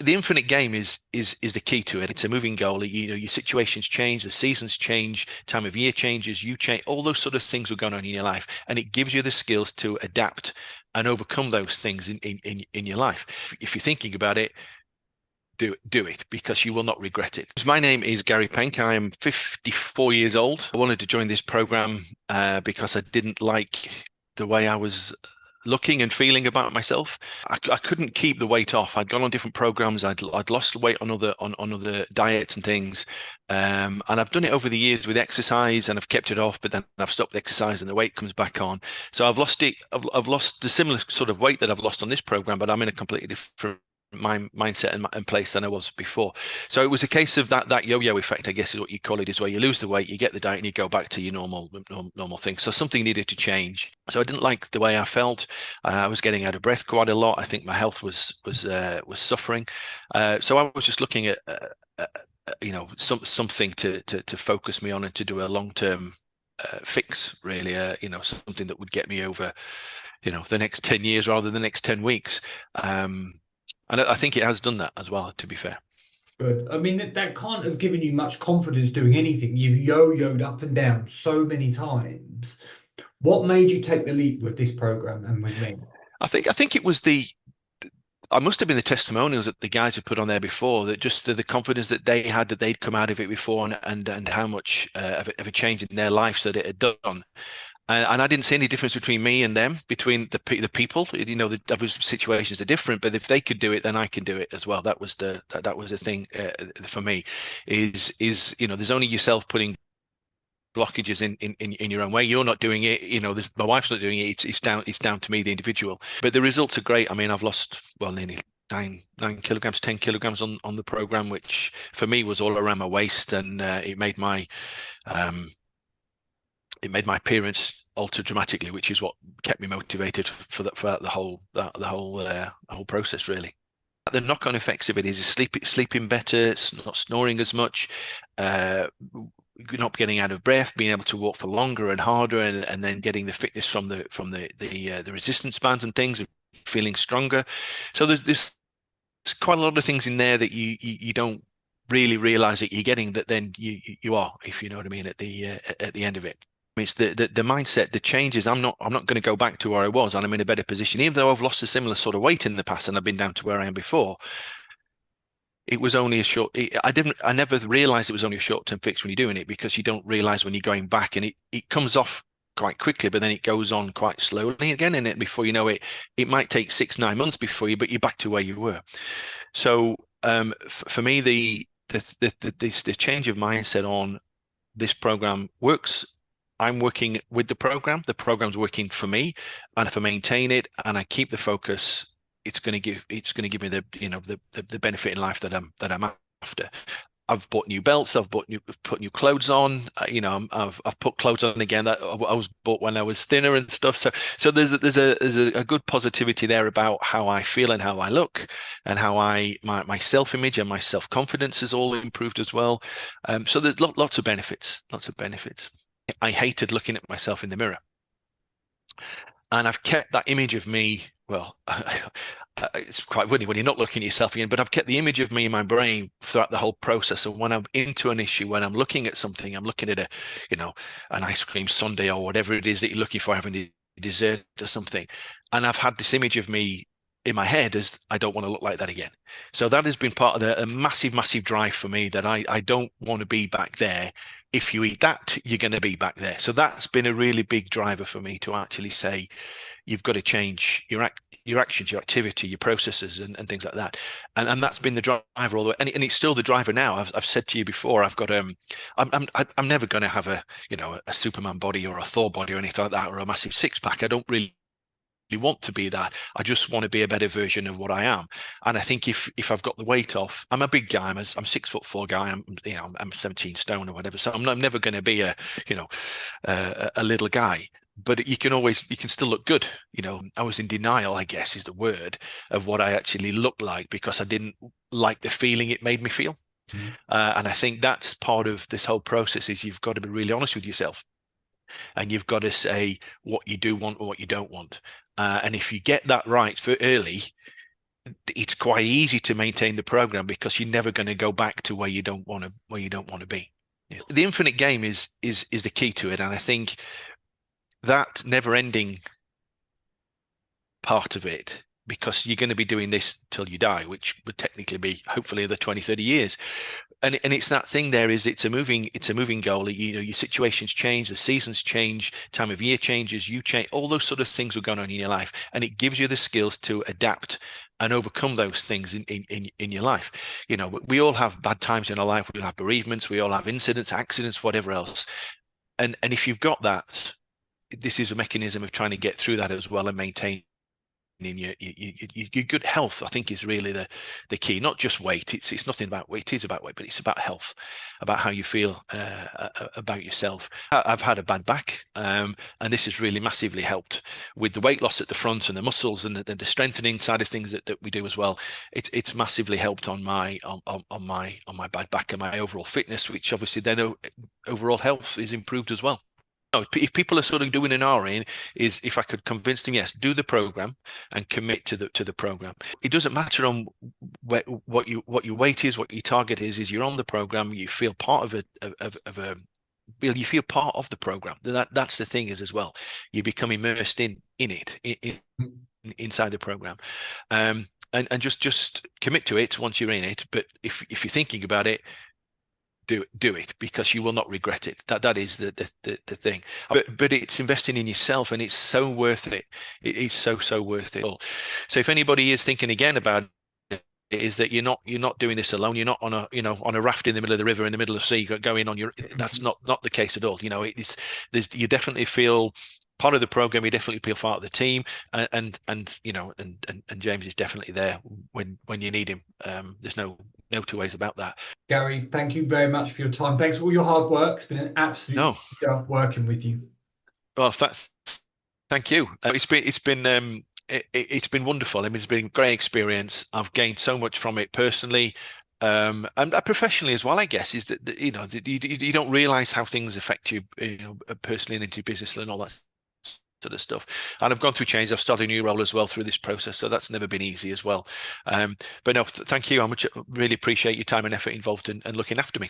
The infinite game is the key to it. It's a moving goal. Your situations change, the seasons change, time of year changes, you change, all those sort of things are going on in your life, and it gives you the skills to adapt and overcome those things in your life. If you're thinking about it, do it, because you will not regret it. My name is Gary Penk. I am 54 years old. I wanted to join this program because I didn't like the way I was looking and feeling about myself. I couldn't keep the weight off. I'd gone on different programs. I'd lost weight on other diets and things, and I've done it over the years with exercise, and I've kept it off. But then I've stopped exercise, and the weight comes back on. So I've lost it. I've lost the similar sort of weight that I've lost on this program, but I'm in a completely different mindset and place than I was before. So it was a case of that yo-yo effect, I guess is what you call it, is where you lose the weight, you get the diet, and you go back to your normal thing. So something needed to change. So I didn't like the way I felt. I was getting out of breath quite a lot. I think my health was suffering. So I was just looking at something to focus me on and to do a long-term fix, really. Something that would get me over the next 10 years rather than the next 10 weeks. And I think it has done that as well, to be fair. Good. I mean, that can't have given you much confidence doing anything. You've yo-yoed up and down so many times. What made you take the leap with this program and with me? I think it was I must have been the testimonials that the guys had put on there before, that just the confidence that they had, that they'd come out of it before, and how much of a change in their lives that it had done. And I didn't see any difference between me and them, between the people. The situations are different, but if they could do it, then I can do it as well. That was the thing for me. Is there's only yourself putting blockages in your own way. You're not doing it. My wife's not doing it. It's down to me, the individual. But the results are great. I mean, I've lost nearly 9 kilograms, 10 kilograms on the program, which for me was all around my waist, and it made my appearance alter dramatically, which is what kept me motivated for the whole process, really. The knock-on effects of it is sleeping better, not snoring as much, not getting out of breath, being able to walk for longer and harder, and then getting the fitness from the resistance bands and things, and feeling stronger. So there's quite a lot of things in there that you don't really realize that you're getting, that then you are, if you know what I mean, at the end of it. It's the mindset, the changes. I'm not going to go back to where I was, and I'm in a better position, even though I've lost a similar sort of weight in the past and I've been down to where I am before. It was only I never realized it was only a short-term fix when you're doing it, because you don't realize when you're going back, and it comes off quite quickly, but then it goes on quite slowly again, and before you know it, it might take 6-9 months before but you're back to where you were. So for me, the change of mindset on this program works. I'm working with the program. The program's working for me, and if I maintain it and I keep the focus, it's going to give me the benefit in life that I'm after. I've bought new belts. I've put new clothes on. I've put clothes on again that I was bought when I was thinner and stuff. So there's a good positivity there about how I feel and how I look, and how my self-image and my self-confidence is all improved as well. So there's lots of benefits. I hated looking at myself in the mirror, and I've kept that image of me. Well, it's quite funny when you're not looking at yourself again, but I've kept the image of me in my brain throughout the whole process. So when I'm into an issue, when I'm looking at something, I'm looking at an ice cream sundae or whatever it is that you're looking for, having a dessert or something, and I've had this image of me in my head as I don't want to look like that again. So that has been part of a massive drive for me, that I don't want to be back there. If you eat that, you're going to be back there. So that's been a really big driver for me, to actually say you've got to change your actions, your activity, your processes, and things like that. And that's been the driver all the way. And it's still the driver now. I've said to you before, I've got I'm never going to have a Superman body or a Thor body or anything like that, or a massive six pack. I don't really want to be that. I just want to be a better version of what I am. And I think if I've got the weight off, I'm a big guy. I'm 6'4" guy. I'm 17 stone or whatever. So I'm never going to be a little guy. But you can still look good. I was in denial, I guess is the word, of what I actually looked like, because I didn't like the feeling it made me feel. Mm-hmm. And I think that's part of this whole process, is you've got to be really honest with yourself. And you've got to say what you do want or what you don't want. And if you get that right for early, it's quite easy to maintain the program because you're never going to go back to where you don't want to be. Yeah. The infinite game is the key to it, and I think that never-ending part of it, because you're going to be doing this till you die, which would technically be hopefully the 20, 30 years. And it's that thing there is it's a moving goal. You know, your situations change, the seasons change, time of year changes, you change, all those sort of things are going on in your life. And it gives you the skills to adapt and overcome those things in your life. You know, we all have bad times in our life. We'll have bereavements, we all have incidents, accidents, whatever else. And if you've got that, this is a mechanism of trying to get through that as well and maintain in your good health. I think is really the key. Not just weight. It's nothing about weight. It is about weight, but it's about health, about how you feel about yourself. I've had a bad back, and this has really massively helped with the weight loss at the front and the muscles and the strengthening side of things that we do as well. It's massively helped on my bad back and my overall fitness, which obviously then overall health is improved as well. If people are sort of doing an RA, is if I could convince them, yes, do the program and commit to the program. It doesn't matter on what your weight is, what your target is you're on the program, you feel part of a you feel part of the program. That's the thing is as well. You become immersed in it inside the program. And just commit to it once you're in it. But if you're thinking about it, do it because you will not regret it. That is the thing. But it's investing in yourself, and it's so worth it. It is so worth it. So if anybody is thinking again about it, is that you're not doing this alone. You're not on a raft in the middle of the river in the middle of the sea going on your. That's not the case at all. You know, you definitely feel part of the program. You definitely feel part of the team, and James is definitely there when you need him. There's no two ways about that. Gary, thank you very much for your time. Thanks for all your hard work. It's been an absolute No, pleasure working with you. well, thank you. It's been wonderful. I mean, it's been a great experience. I've gained so much from it personally, and professionally as well. I guess is that you don't realize how things affect you, personally and into your business and all that sort of stuff. And I've gone through change. I've started a new role as well through this process, so that's never been easy as well. But no, thank you. I really appreciate your time and effort involved in looking after me.